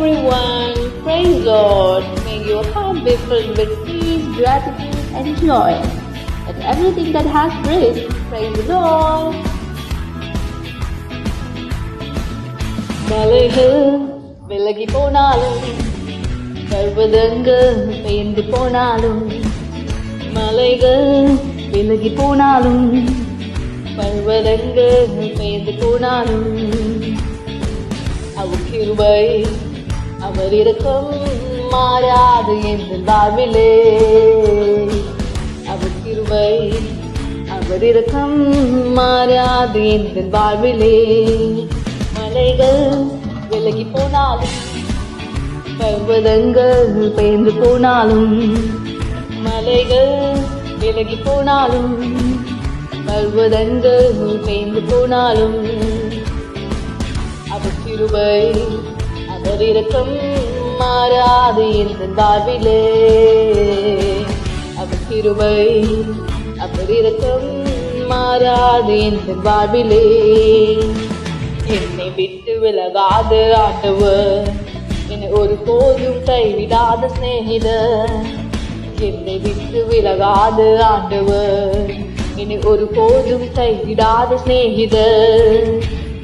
everyone, praise Lord. May your heart be filled with peace, gratitude, and joy. And everything that has breath, praise the Lord. மலைகள் விலகி போனாலும் பர்வதங்கள் பெயர்ந்து போனாலும் மலைகள் விலகி போனாலும் பர்வதங்கள் பெயர்ந்து போனாலும் அவர் கிருபை அவர் இரக்கம் மாறாது என்ற வாழ்விலே அவர் கிருபை அவர் இரக்கம் மாறாது என்ற வாழ்விலே மலைகள் விலகி போனாலும் பர்வதங்கள் பெயர்ந்து போனாலும் மலைகள் விலகி போனாலும் பர்வதங்கள் பெயர்ந்து போனாலும் அவர் கிருபை அவர் இரக்கம் மாறாது என்ற வாழ்விலே அவர் கிருபை அவர் இரக்கம் மாறாது என்ற வாழ்விலே என்னை விட்டு விலகாத ஆண்டவர் என்னை ஒரு போதும் கைவிடாத சிநேகிதர் என்னை விட்டு விலகாத ஆண்டவர் என்னை ஒரு போதும் கைவிடாத சிநேகிதர்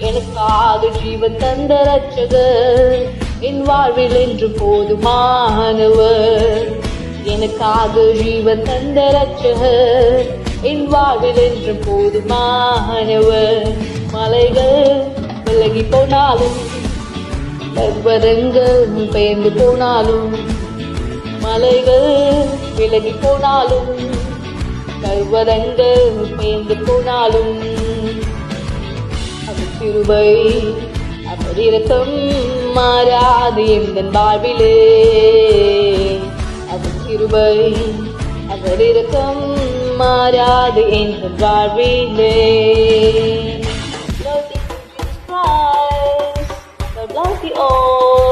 எனக்காக ஜீவன் தந்த ரட்சகர் என் வாழ்வில் என்று போதுமானவர் எனக்காக ஜீவன் தந்த ரட்சகர் என் வாழ்வில் என்று போதுமானவர் மலைகள் விலகி போனாலும் பர்வதங்கள் பெயர்ந்து போனாலும் மலைகள் விலகி போனாலும் பர்வதங்கள் பெயர்ந்து போனாலும் அவர் கிருபை அவர் இரக்கம் மாறாது எந்த வாழ்விலே அவர் கிருபை அவர் இரக்கம் மாறாது எந்த வாழ்விலே